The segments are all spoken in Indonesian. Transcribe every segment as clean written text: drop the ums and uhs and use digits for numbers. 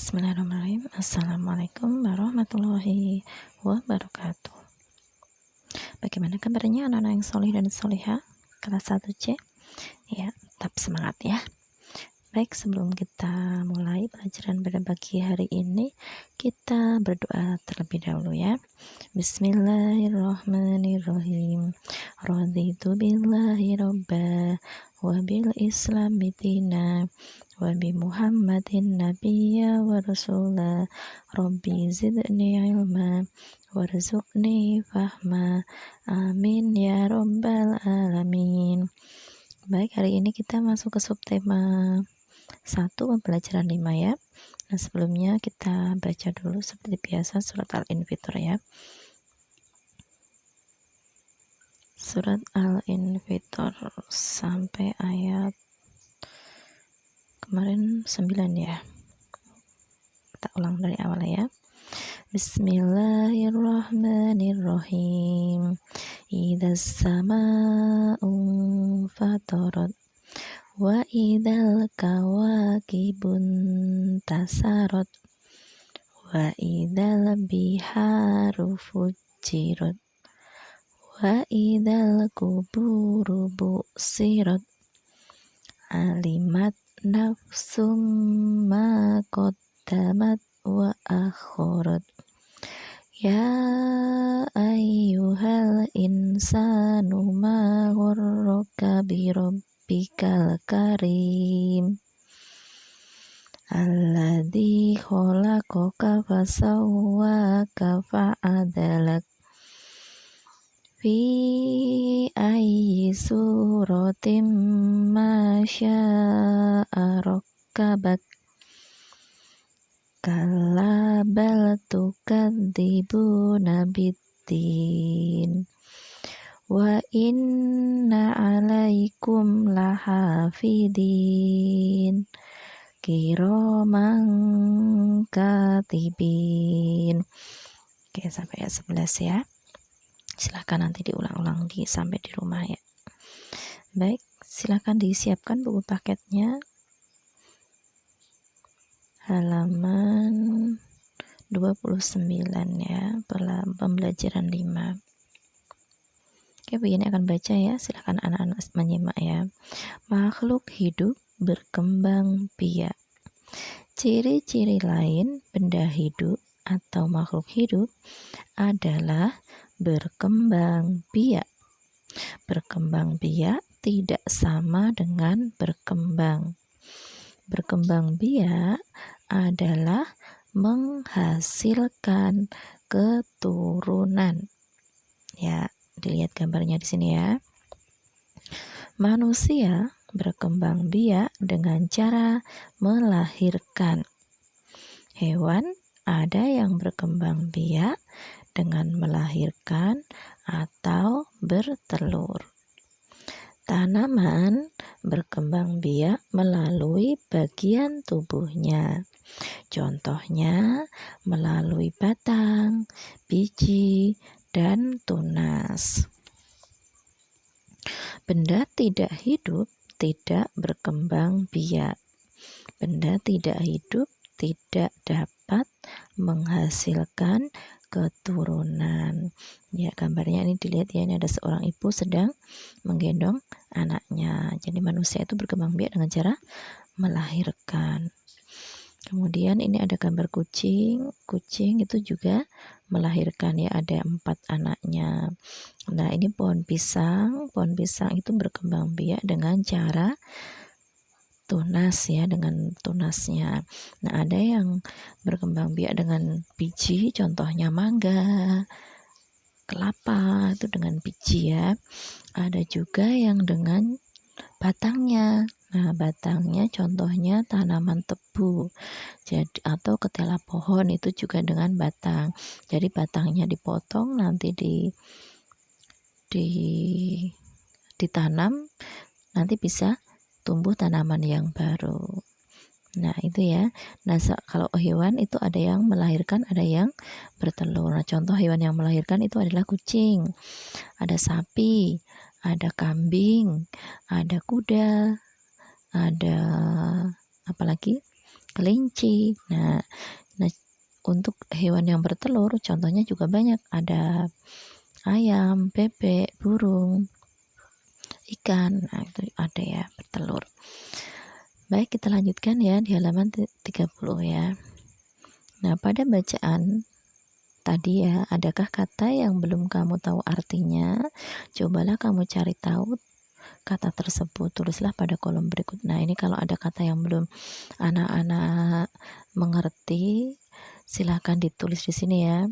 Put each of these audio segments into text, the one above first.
Bismillahirrahmanirrahim. Assalamualaikum warahmatullahi wabarakatuh. Bagaimana kabarnya anak-anak yang soleh dan soleha kelas 1C? Ya, tetap semangat ya. Baik, sebelum kita mulai pelajaran pada pagi hari ini, kita berdoa terlebih dahulu ya. Bismillahirrahmanirrahim. Raditu billahi robba wa bil islami dina wa bi muhammadin nabiyya wa rasula rabbi zidni ilma warzuqni fahma amin ya rabbal alamin. Baik, hari ini kita masuk ke subtema 1 pembelajaran 5 ya. Nah, sebelumnya kita baca dulu seperti biasa surat Al-Infitor ya. Surat Al-Infitor sampai ayat kemarin 9 ya. Kita ulang dari awal ya. Bismillahirrahmanirrahim. Idzas sama'u fatarat wa idzal kawakibun tasarat wa idzal biharu fujirat wa idzal kuburu busirat alimat nafsum ma qaddamat wa akhirat. Ya ayyuhal insanu ma ghurraka bi rabbikal karim alladzi khalaqaka fasawwaka fa'adalak fi ayyi suratin ma syaa rakkabak kalla bal tukadzibuna biddin wa inna alaikum lahafidin kiraman katibin. Oke, sampai ayat 11 ya. Silahkan nanti diulang-ulang sampai di rumah ya. Baik, silahkan disiapkan buku paketnya. Halaman 29 ya, pembelajaran 5. Oke, begini akan baca ya. Silahkan anak-anak menyimak ya. Makhluk hidup berkembang biak. Ciri-ciri lain benda hidup atau makhluk hidup adalah berkembang biak. Berkembang biak tidak sama dengan berkembang. Berkembang biak adalah menghasilkan keturunan. Ya, dilihat gambarnya di sini ya. Manusia berkembang biak dengan cara melahirkan. Hewan ada yang berkembang biak dengan melahirkan atau bertelur. Tanaman berkembang biak melalui bagian tubuhnya. Contohnya melalui batang, biji, dan tunas. Benda tidak hidup tidak berkembang biak. Benda tidak hidup tidak dapat menghasilkan keturunan. Ya, gambarnya ini dilihat ya, ini ada seorang ibu sedang menggendong anaknya. Jadi manusia itu berkembang biak dengan cara melahirkan. Kemudian ini ada gambar kucing. Kucing itu juga melahirkan ya, ada 4 anaknya. Nah, ini pohon pisang. Pohon pisang itu berkembang biak dengan cara tunas ya, dengan tunasnya. Nah, ada yang berkembang biak dengan biji, contohnya mangga, kelapa itu dengan biji ya. Ada juga yang dengan batangnya. Nah, batangnya contohnya tanaman tebu. Jadi atau ketela pohon itu juga dengan batang. Jadi batangnya dipotong, nanti ditanam, nanti bisa tumbuh tanaman yang baru. Nah, itu ya. Nah, kalau hewan itu ada yang melahirkan, ada yang bertelur. Nah, contoh hewan yang melahirkan itu adalah kucing, ada sapi, ada kambing, ada kuda, ada apalagi kelinci. Nah, untuk hewan yang bertelur contohnya juga banyak, ada ayam, bebek, burung, ikan. Nah, itu ada ya bertelur. Baik, kita lanjutkan ya di halaman 30 ya. Nah, pada bacaan tadi ya, adakah kata yang belum kamu tahu artinya? Cobalah kamu cari tahu kata tersebut, tulislah pada kolom berikut. Nah, ini kalau ada kata yang belum anak-anak mengerti, silahkan ditulis di sini ya.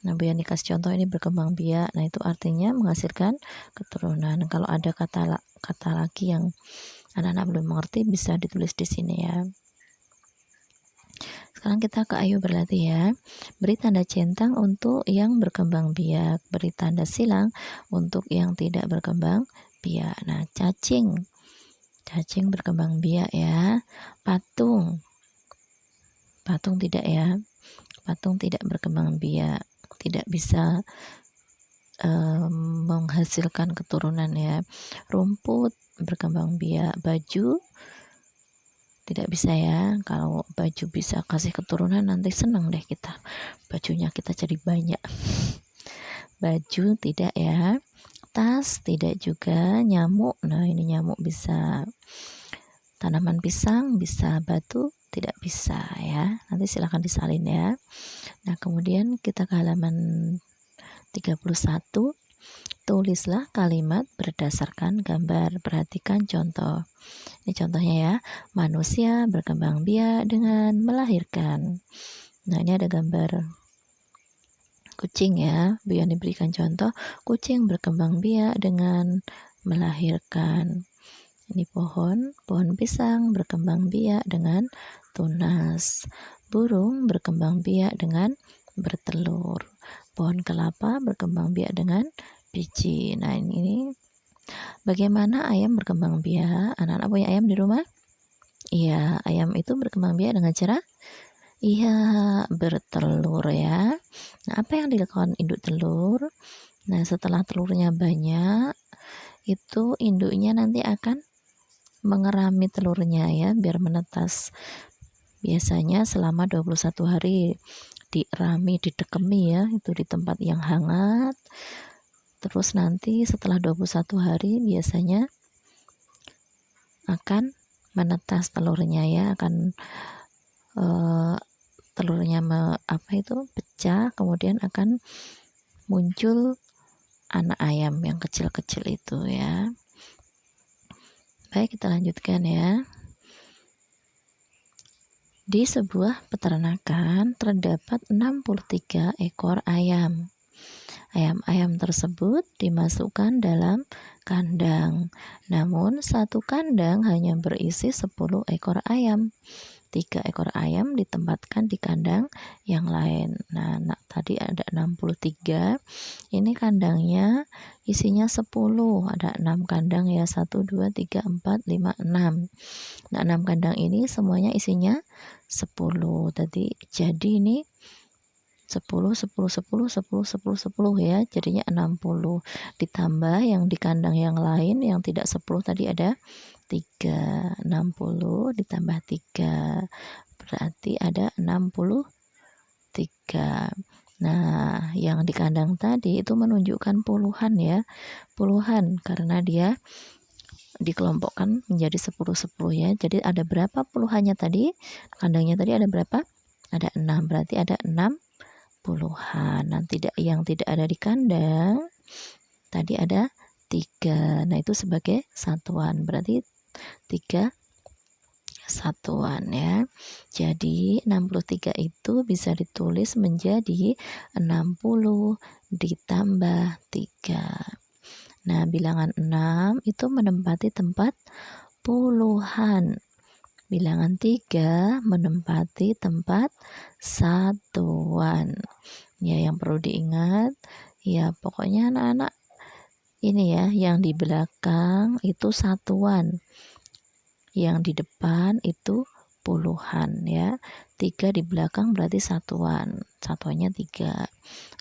Nah, Bu Yani kasih contoh, ini berkembang biak. Nah, itu artinya menghasilkan keturunan. Kalau ada kata lagi yang anak-anak belum mengerti, bisa ditulis di sini ya. Sekarang kita ke ayo berlatih ya. Beri tanda centang untuk yang berkembang biak, beri tanda silang untuk yang tidak berkembang biak. Nah, cacing berkembang biak ya. Patung tidak ya. Patung tidak berkembang biak, tidak bisa menghasilkan keturunan ya. Rumput berkembang biak, baju tidak bisa ya. Kalau baju bisa kasih keturunan, nanti senang deh kita, bajunya kita jadi banyak. Baju tidak ya. Tas tidak juga. Nyamuk, nah ini nyamuk bisa. Tanaman pisang bisa, batu tidak bisa ya. Nanti silahkan disalin ya. Nah, kemudian kita ke halaman 31. Tulislah kalimat berdasarkan gambar. Perhatikan contoh. Ini contohnya ya. Manusia berkembang biak dengan melahirkan. Nah, ini ada gambar kucing ya. Bu Yani berikan contoh. Kucing berkembang biak dengan melahirkan. Ini pohon pisang berkembang biak dengan tunas. Burung berkembang biak dengan bertelur. Pohon kelapa berkembang biak dengan biji. Nah, ini bagaimana ayam berkembang biak? Anak-anak punya ayam di rumah? Iya, ayam itu berkembang biak dengan cara bertelur ya. Nah, apa yang dilakukan induk telur? Nah, setelah telurnya banyak, itu induknya nanti akan mengerami telurnya ya, biar menetas. Biasanya selama 21 hari didekemi ya, itu di tempat yang hangat. Terus nanti setelah 21 hari biasanya akan menetas telurnya ya, akan telurnya pecah, kemudian akan muncul anak ayam yang kecil-kecil itu ya. Baik, kita lanjutkan ya. Di sebuah peternakan terdapat 63 ekor ayam. Ayam-ayam tersebut dimasukkan dalam kandang. Namun satu kandang hanya berisi 10 ekor ayam. 3 ekor ayam ditempatkan di kandang yang lain. Nah, tadi ada 63. Ini kandangnya isinya 10. Ada 6 kandang ya. 1, 2, 3, 4, 5, 6. Nah, 6 kandang ini semuanya isinya 10. Jadi ini 10, 10, 10, 10, 10, 10 ya. Jadinya 60. Ditambah yang di kandang yang lain yang tidak 10 tadi ada 3. 60 ditambah 3. Berarti ada 63. Nah, yang di kandang tadi itu menunjukkan puluhan ya. Puluhan karena dia dikelompokkan menjadi 10-10 ya. Jadi ada berapa puluhannya tadi? Kandangnya tadi ada berapa? Ada 6. Berarti ada 6 puluhan. Nah, yang tidak ada di kandang tadi ada 3. Nah, itu sebagai satuan. Berarti 3 satuan ya. Jadi 63 itu bisa ditulis menjadi 60 ditambah 3. Nah, bilangan 6 itu menempati tempat puluhan. Bilangan 3 menempati tempat satuan. Ya, yang perlu diingat, ya pokoknya anak-anak ini ya, yang di belakang itu satuan. Yang di depan itu puluhan ya. 3 di belakang berarti satuan. Satuannya 3.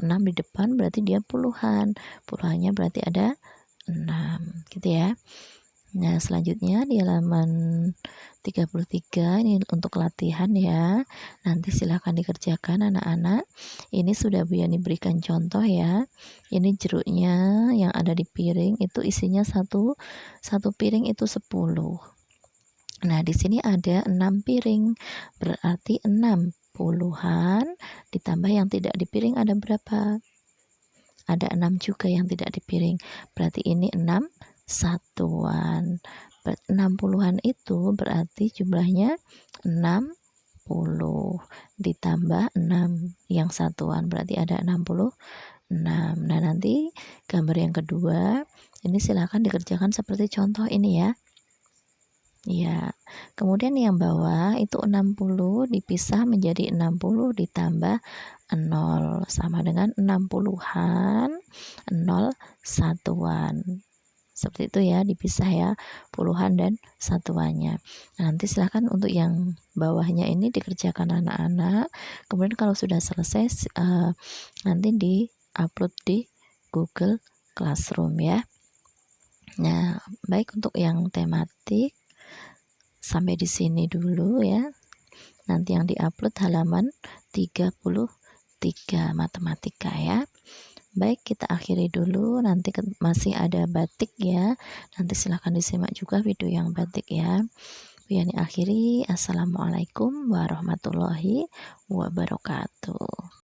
6 di depan berarti dia puluhan. Puluhannya berarti ada 6. Gitu ya. Nah, selanjutnya di halaman 33 ini untuk latihan ya. Nanti silahkan dikerjakan anak-anak. Ini sudah Bu Yani berikan contoh ya. Ini jeruknya yang ada di piring itu isinya satu piring itu 10. Nah, di sini ada 6 piring. Berarti 6 puluhan ditambah yang tidak di piring ada berapa? Ada 6 juga yang tidak di piring. Berarti ini 6 satuan. 6 puluhan itu berarti jumlahnya 60 ditambah 6 yang satuan, berarti ada 66. Nah, nanti gambar yang kedua ini silakan dikerjakan seperti contoh ini ya. Ya, kemudian yang bawah itu 60 dipisah menjadi 60 ditambah 0 sama dengan 6 puluhan 0 satuan. Seperti itu ya, dipisah ya, puluhan dan satuannya. Nah, nanti silahkan untuk yang bawahnya ini dikerjakan anak-anak. Kemudian kalau sudah selesai nanti di-upload di Google Classroom ya. Nah, baik untuk yang tematik sampai di sini dulu ya. Nanti yang diupload halaman 33 matematika ya. Baik, kita akhiri dulu. Nanti masih ada batik ya. Nanti silahkan disimak juga video yang batik ya. Yani akhiri. Assalamualaikum warahmatullahi wabarakatuh.